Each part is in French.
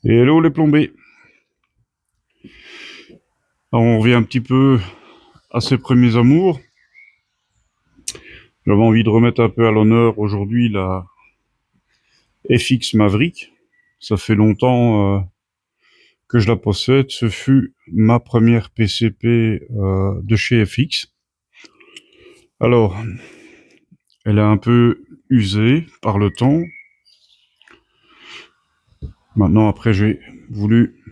Et hello les plombés. Alors, on revient un petit peu à ses premiers amours. J'avais envie de remettre un peu à l'honneur aujourd'hui la FX Maverick. Ça fait longtemps que je la possède. Ce fut ma première PCP de chez FX. Alors, elle est un peu usée par le temps. Maintenant, après, j'ai voulu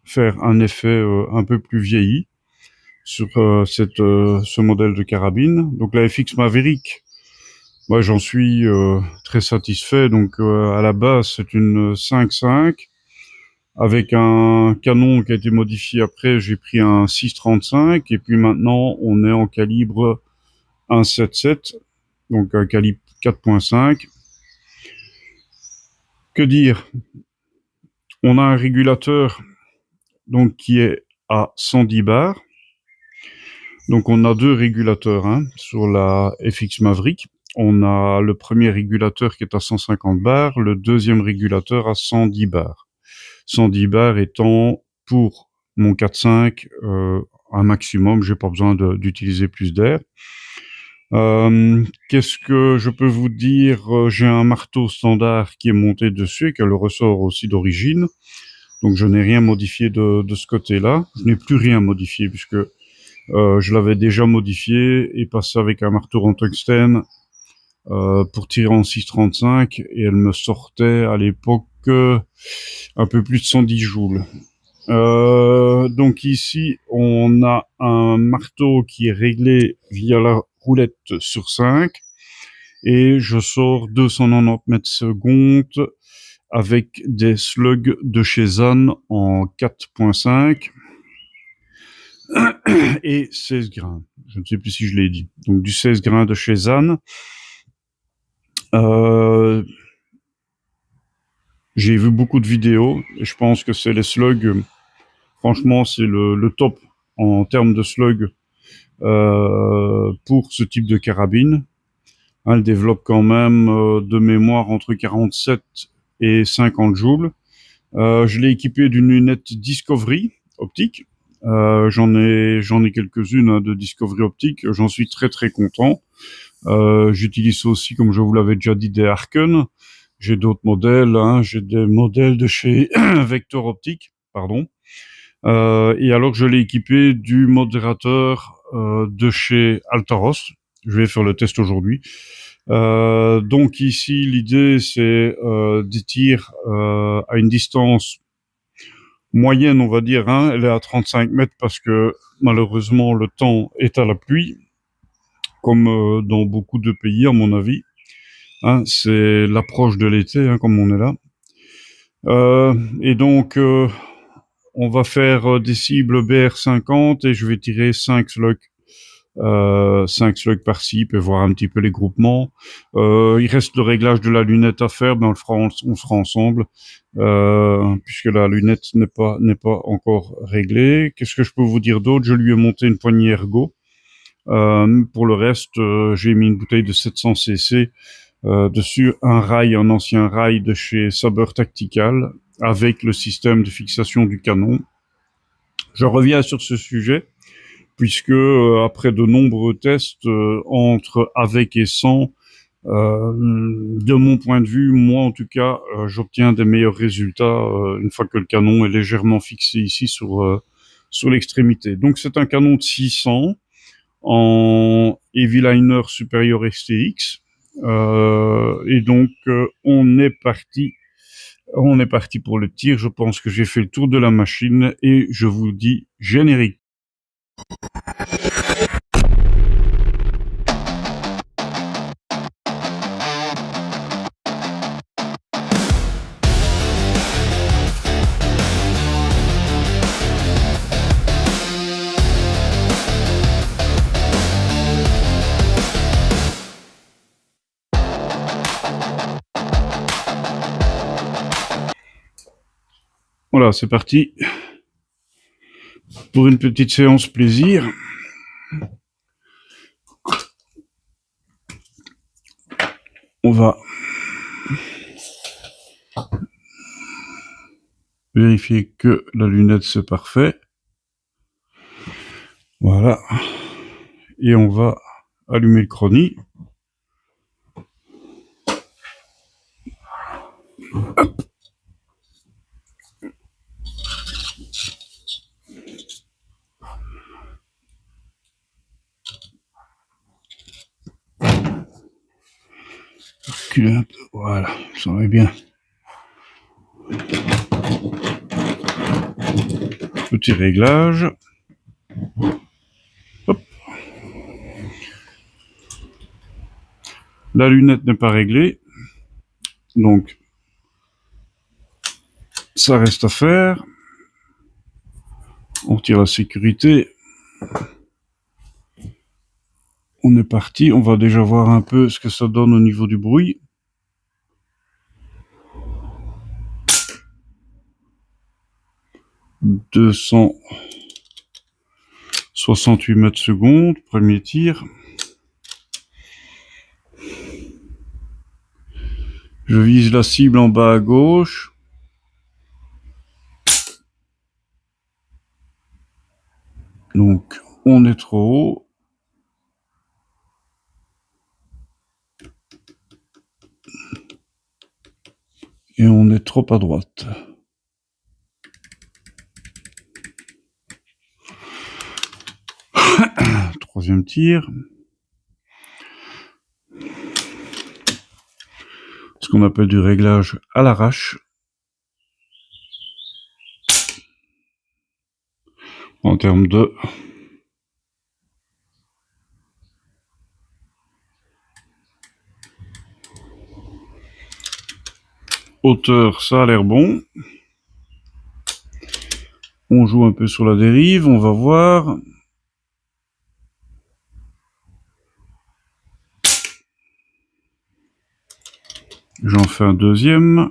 faire un effet un peu plus vieilli sur ce modèle de carabine. Donc la FX Maverick, moi j'en suis très satisfait. Donc à la base c'est une 5.5 avec un canon qui a été modifié après. J'ai pris un 6.35 et puis maintenant on est en calibre 1.77, donc un calibre 4.5. Que dire? On a un régulateur donc qui est à 110 bars. Donc on a deux régulateurs sur la FX Maverick. On a le premier régulateur qui est à 150 bars, le deuxième régulateur à 110 bars. 110 bars étant pour mon 4.5 un maximum, j'ai pas besoin d'utiliser plus d'air. Qu'est-ce que je peux vous dire? J'ai un marteau standard qui est monté dessus, qui a le ressort aussi d'origine. Donc je n'ai rien modifié de ce côté-là. Je n'ai plus rien modifié puisque je l'avais déjà modifié et passé avec un marteau en tungstène pour tirer en 6.35 et elle me sortait à l'époque un peu plus de 110 joules. Donc ici, on a un marteau qui est réglé via la roulette sur 5 et je sors 290 mètres secondes avec des slugs de chez Zan en 4.5 et 16 grains. Je ne sais plus si je l'ai dit. Donc du 16 grains de chez Zan. J'ai vu beaucoup de vidéos et je pense que c'est les slugs. Franchement, c'est le top en termes de slugs pour ce type de carabine. Elle développe quand même de mémoire entre 47 et 50 joules. Je l'ai équipé d'une lunette Discovery optique. J'en ai quelques-unes de Discovery optique. J'en suis très très content. J'utilise aussi, comme je vous l'avais déjà dit, des Harken. J'ai d'autres modèles. J'ai des modèles de chez Vector Optique, pardon. Et alors je l'ai équipé du modérateur de chez Altaros. Je vais faire le test aujourd'hui. Donc ici, l'idée, c'est des tirs à une distance moyenne, on va dire. Elle est à 35 mètres parce que malheureusement, le temps est à la pluie, comme dans beaucoup de pays, à mon avis. C'est l'approche de l'été, comme on est là. Et donc, on va faire des cibles BR50 et je vais tirer 5 slugs. 5 slugs par-ci, puis voir un petit peu les groupements. Il reste le réglage de la lunette à faire, mais on fera ensemble, puisque la lunette n'est pas encore réglée. Qu'est-ce que je peux vous dire d'autre? Je lui ai monté une poignée ergo. Pour le reste, j'ai mis une bouteille de 700 cc dessus, un ancien rail de chez Saber Tactical, avec le système de fixation du canon. Je reviens sur ce sujet, puisque après de nombreux tests entre avec et sans, de mon point de vue, moi en tout cas, j'obtiens des meilleurs résultats une fois que le canon est légèrement fixé ici sur l'extrémité. Donc c'est un canon de 600 en Heavy Liner Superior STX. Et donc on est parti pour le tir. Je pense que j'ai fait le tour de la machine et je vous dis générique. Voilà, c'est parti pour une petite séance plaisir. On va Vérifier que la lunette c'est parfait. Voilà. Et on va allumer le chronie. Reculer un peu. Voilà, ça va bien. Petit réglage. Hop. La lunette n'est pas réglée. Donc, ça reste à faire. On retire la sécurité. On est parti. On va déjà voir un peu ce que ça donne au niveau du bruit. 268 mètres secondes. Premier tir. Je vise la cible en bas à gauche. Donc, on est trop haut. Et on est trop à droite. Troisième tir. Ce qu'on appelle du réglage à l'arrache. En termes de hauteur, ça a l'air bon. On joue un peu sur la dérive, on va voir. J'en fais un deuxième.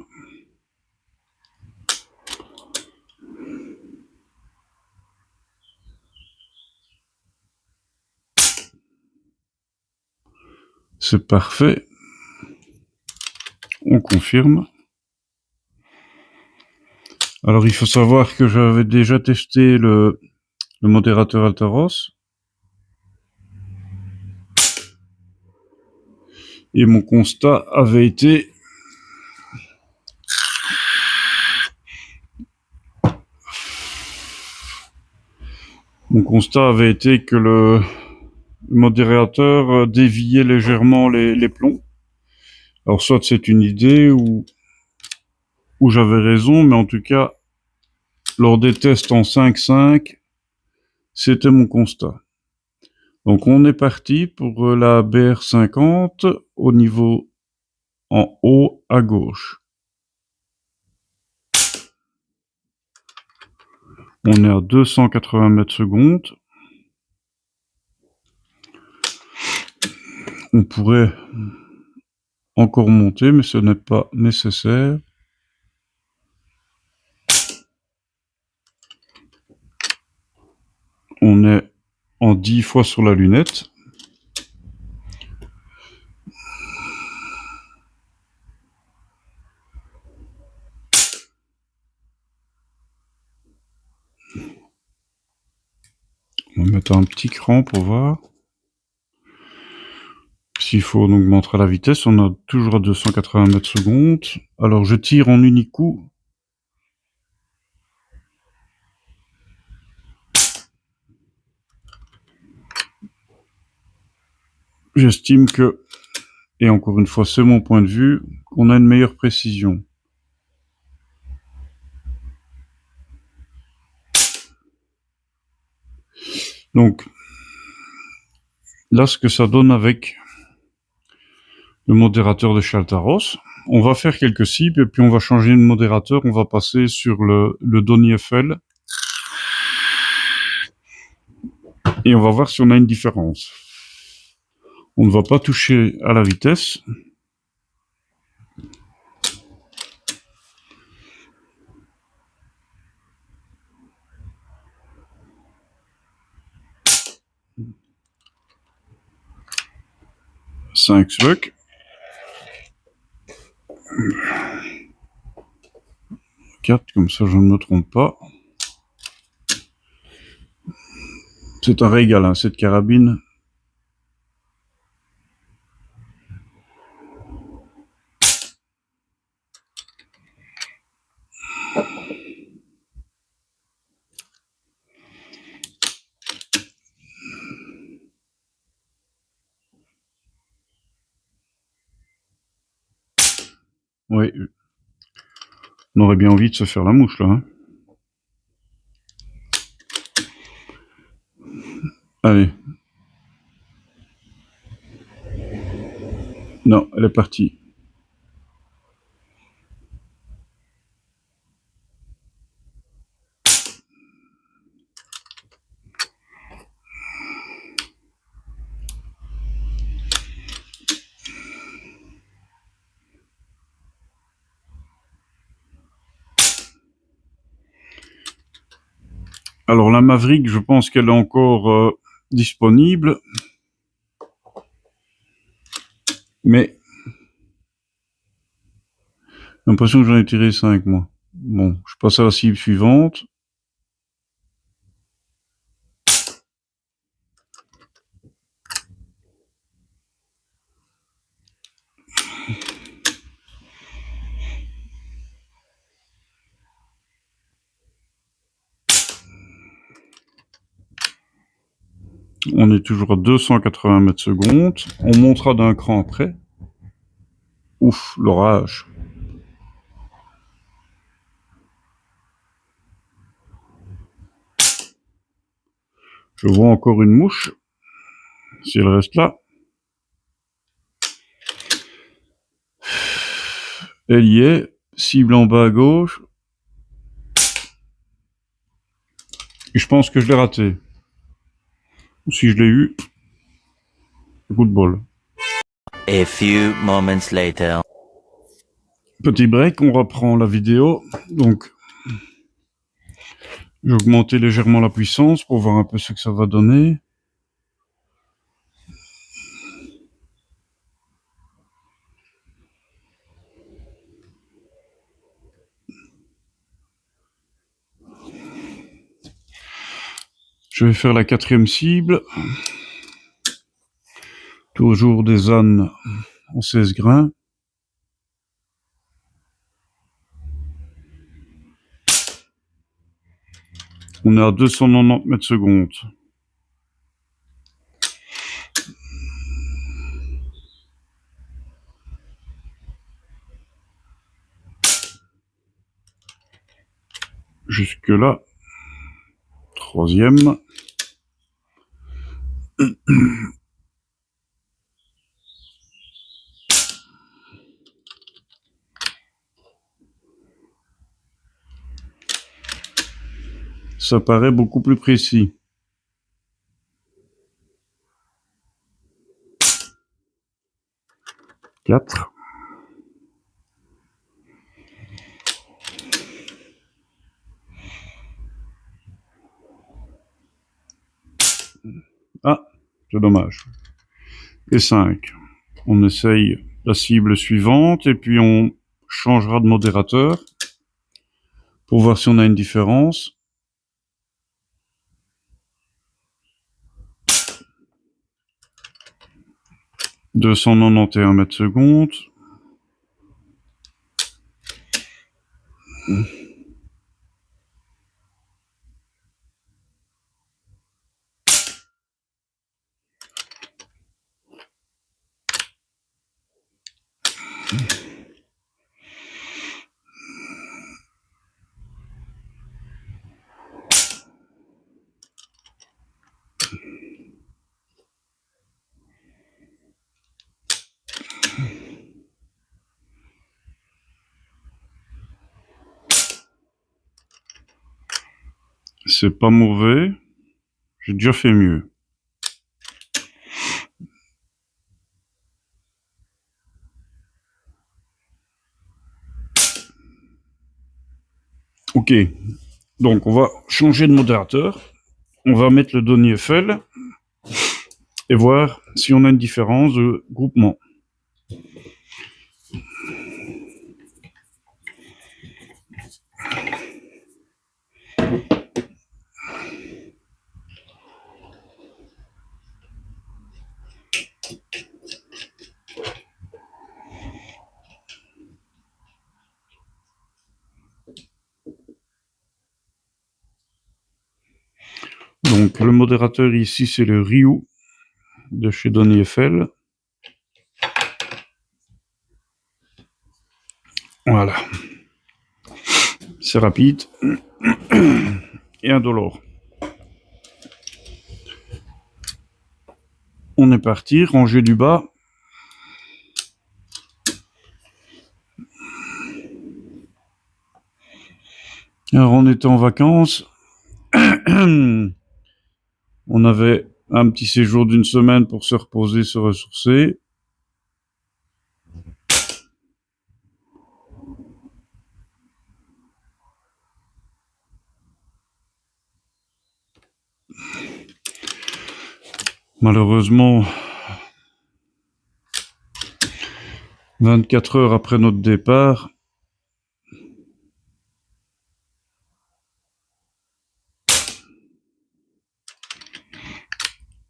C'est parfait. On confirme. Alors il faut savoir que j'avais déjà testé le modérateur Altaros. Et mon constat avait été que le modérateur déviait légèrement les plombs. Alors soit c'est une idée ou j'avais raison, mais en tout cas, lors des tests en 5.5, c'était mon constat. Donc on est parti pour la BR50 au niveau en haut à gauche. On est à 280 mètres secondes. On pourrait encore monter, mais ce n'est pas nécessaire. On est en 10 fois sur la lunette. On va mettre un petit cran pour voir. S'il faut donc montrer la vitesse, on a toujours à 280 mètres secondes. Alors je tire en unique coup. J'estime que, et encore une fois c'est mon point de vue, qu'on a une meilleure précision. Donc là ce que ça donne avec le modérateur de chez Altaros, on va faire quelques cibles et puis on va changer de modérateur, on va passer sur le Donny FL et on va voir si on a une différence. On ne va pas toucher à la vitesse. Cinq slugs. 4, comme ça je ne me trompe pas. C'est un régal, hein, cette carabine. Oui, on aurait bien envie de se faire la mouche là. Hein. Allez. Non, elle est partie. Alors la Maverick, je pense qu'elle est encore disponible. Mais j'ai l'impression que j'en ai tiré 5, moi. Bon, je passe à la cible suivante. On est toujours à 280 mètres secondes. On montera d'un cran après. Ouf, l'orage. Je vois encore une mouche. Si elle reste là. Elle y est. Cible en bas à gauche. Et je pense que je l'ai raté. Ou si je l'ai eu, coup de bol. A few moments later. Petit break, on reprend la vidéo. Donc, j'ai augmenté légèrement la puissance pour voir un peu ce que ça va donner. Je vais faire la 4e cible. Toujours des ânes en 16 grains. On est à 290 mètres secondes. Jusque là. 3e. Ça paraît beaucoup plus précis. 4. Ah, c'est dommage. Et 5. On essaye la cible suivante et puis on changera de modérateur pour voir si on a une différence. 291 mètres secondes. C'est pas mauvais. J'ai déjà fait mieux. Ok. Donc, on va changer de modérateur. On va mettre le Donny Eiffel et voir si on a une différence de groupement. Donc le modérateur ici, c'est le Ryu de chez Donny Eiffel. Voilà. C'est rapide et indolore. On est parti, ranger du bas. Alors on était en vacances. On avait un petit séjour d'une semaine pour se reposer, se ressourcer. Malheureusement, 24 heures après notre départ,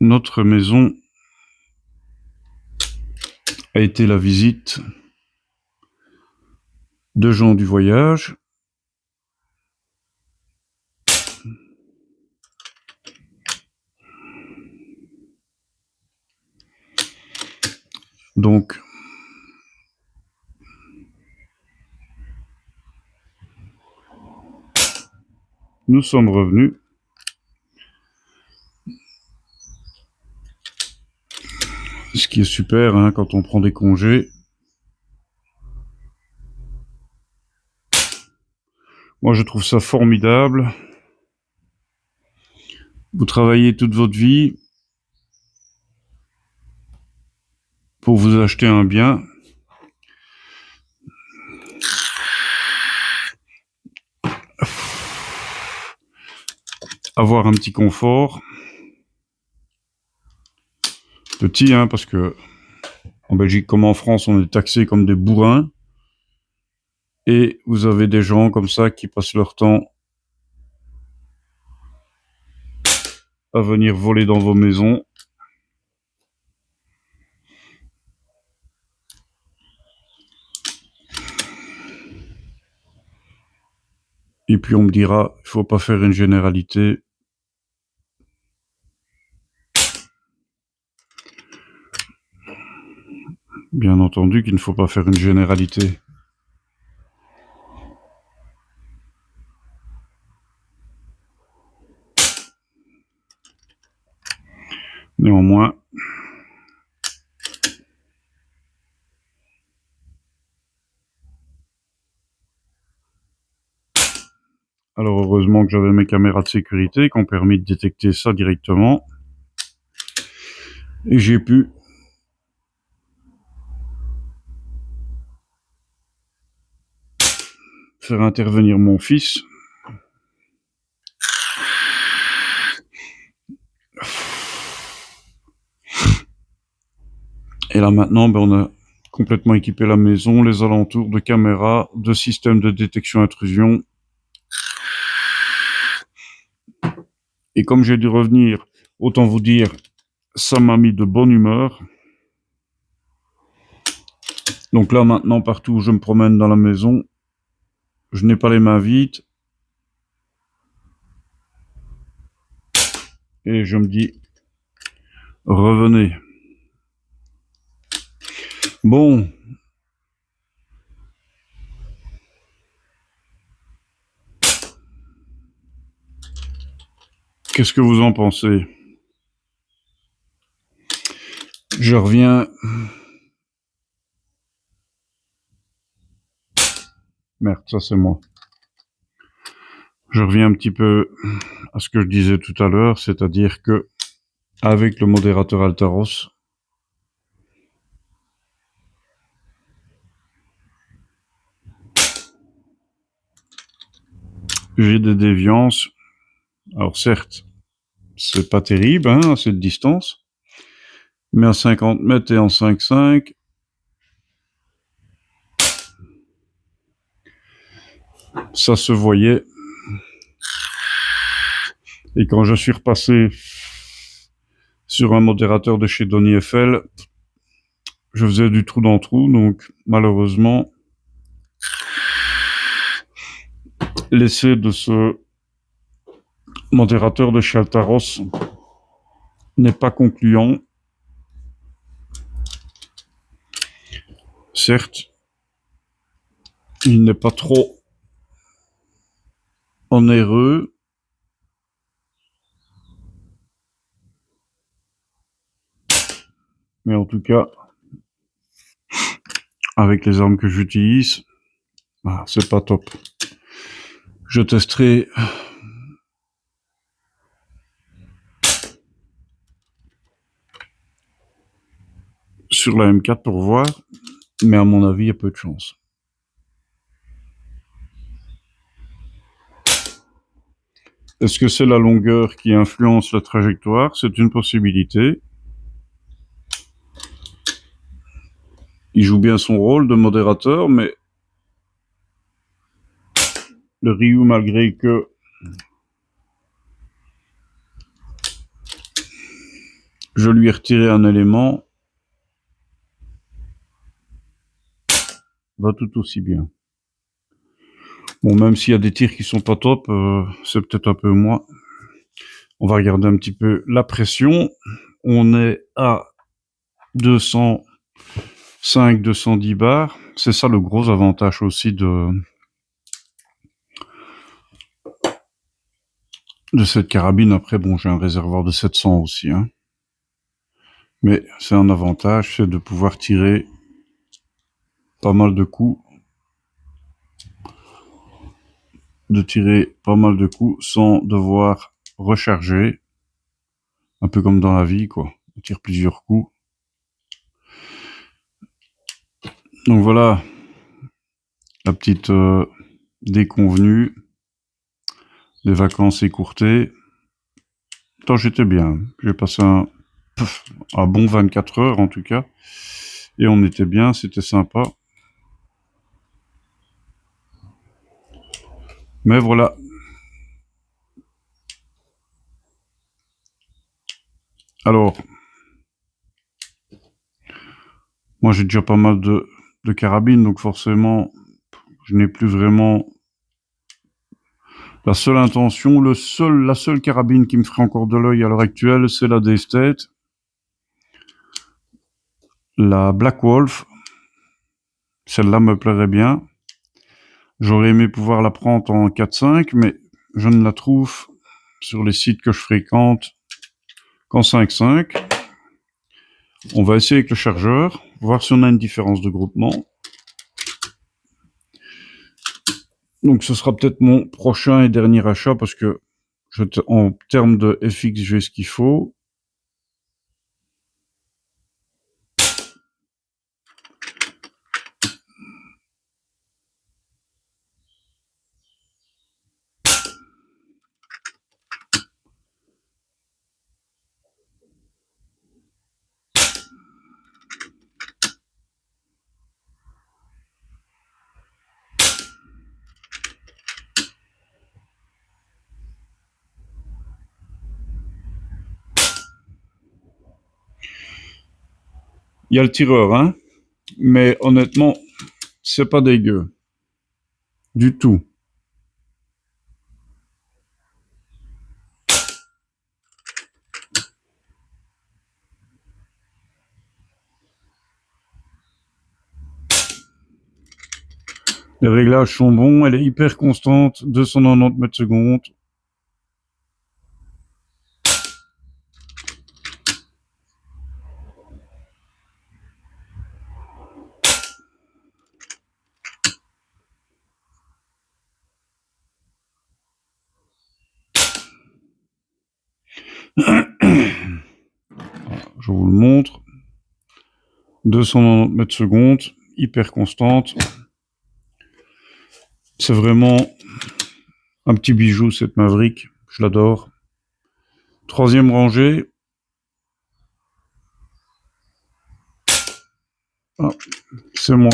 notre maison a été la visite de gens du voyage. Donc, nous sommes revenus. Ce qui est super hein, quand on prend des congés. Moi, je trouve ça formidable. Vous travaillez toute votre vie pour vous acheter un bien. Avoir un petit confort. Petit, hein, parce que en Belgique comme en France, on est taxés comme des bourrins. Et vous avez des gens comme ça qui passent leur temps à venir voler dans vos maisons. Et puis on me dira, il faut pas faire une généralité. Bien entendu qu'il ne faut pas faire une généralité. Néanmoins, alors heureusement que j'avais mes caméras de sécurité qui ont permis de détecter ça directement. Et j'ai pu faire intervenir mon fils. Et là maintenant, on a complètement équipé la maison, les alentours de caméras, de systèmes de détection intrusion. Et comme j'ai dû revenir, autant vous dire, ça m'a mis de bonne humeur. Donc là maintenant, partout où je me promène dans la maison, je n'ai pas les mains vides. Et je me dis, revenez. Bon. Qu'est-ce que vous en pensez? Je reviens. Merde, ça c'est moi. Je reviens un petit peu à ce que je disais tout à l'heure, c'est-à-dire que avec le modérateur Altaros, j'ai des déviances. Alors certes, c'est pas terrible hein, à cette distance, mais à 50 mètres et en 5,5, ça se voyait. Et quand je suis repassé sur un modérateur de chez Donny Eiffel, je faisais du trou dans trou, donc malheureusement, l'essai de ce modérateur de chez Altaros n'est pas concluant. Certes, il n'est pas trop onéreux, mais en tout cas, avec les armes que j'utilise, c'est pas top. Je testerai sur la M4 pour voir, mais à mon avis, il y a peu de chance. Est-ce que c'est la longueur qui influence la trajectoire? C'est une possibilité. Il joue bien son rôle de modérateur, mais le Ryu, malgré que je lui ai retiré un élément, va tout aussi bien. Bon, même s'il y a des tirs qui sont pas top, c'est peut-être un peu moins. On va regarder un petit peu la pression. On est à 205, 210 bars. C'est ça le gros avantage aussi de cette carabine. Après, bon, j'ai un réservoir de 700 aussi, hein. Mais c'est un avantage, c'est de pouvoir tirer pas mal de coups. Sans devoir recharger. Un peu comme dans la vie, quoi. On tire plusieurs coups. Donc voilà, la petite déconvenue des vacances écourtées. Tant j'étais bien. J'ai passé un bon 24 heures en tout cas. Et on était bien, c'était sympa. Mais voilà. Alors, moi j'ai déjà pas mal de carabines, donc forcément, je n'ai plus vraiment la seule intention, la seule carabine qui me ferait encore de l'œil à l'heure actuelle, c'est la Daystate. La Black Wolf. Celle-là me plairait bien. J'aurais aimé pouvoir la prendre en 4.5, mais je ne la trouve sur les sites que je fréquente qu'en 5.5. On va essayer avec le chargeur, voir si on a une différence de groupement. Donc ce sera peut-être mon prochain et dernier achat parce que en termes de FX, j'ai ce qu'il faut. Il y a le tireur, hein, mais honnêtement, c'est pas dégueu. Du tout. Les réglages sont bons, elle est hyper constante, 290 mètres secondes. Je vous le montre. 290 mètres secondes, hyper constante. C'est vraiment un petit bijou cette Maverick, je l'adore. Troisième rangée. Ah, c'est moi.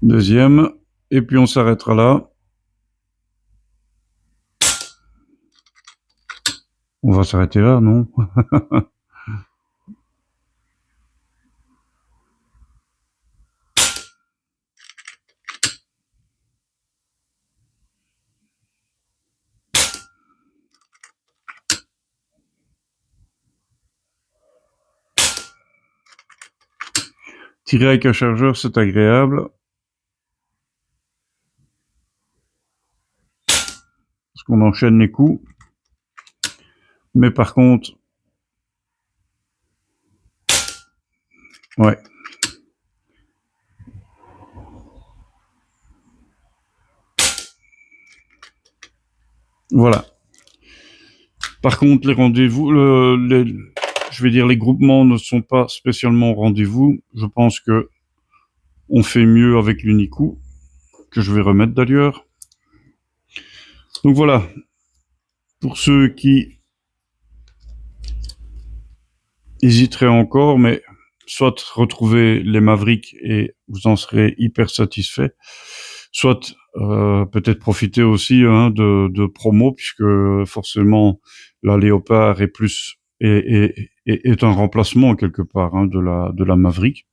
Deuxième. Et puis on s'arrêtera là. On va s'arrêter là, non? Tirer avec un chargeur, c'est agréable. Parce qu'on enchaîne les coups. Mais par contre, ouais. Voilà. Par contre, les rendez-vous, je vais dire les groupements ne sont pas spécialement au rendez-vous. Je pense que on fait mieux avec l'Unicoup, que je vais remettre d'ailleurs. Donc voilà. Pour ceux qui hésiteraient encore, mais soit retrouvez les Mavericks et vous en serez hyper satisfait, soit peut-être profiter aussi de promo, puisque forcément la Léopard est plus est un remplacement quelque part de la Maverick.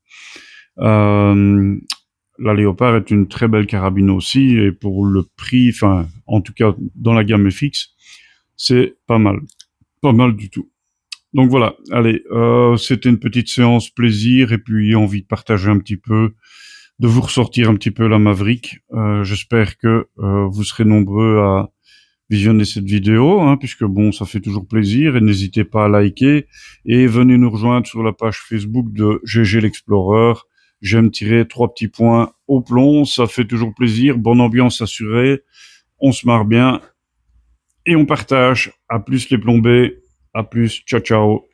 La Léopard est une très belle carabine aussi, et pour le prix, enfin en tout cas dans la gamme FX, c'est pas mal du tout. Donc voilà, allez, c'était une petite séance plaisir et puis envie de partager un petit peu, de vous ressortir un petit peu la Maverick. J'espère que vous serez nombreux à visionner cette vidéo, puisque bon, ça fait toujours plaisir et n'hésitez pas à liker et venez nous rejoindre sur la page Facebook de GG l'Explorer. J'aime tirer 3 petits points au plomb, ça fait toujours plaisir, bonne ambiance assurée, on se marre bien et on partage. À plus les plombés, à plus, ciao ciao.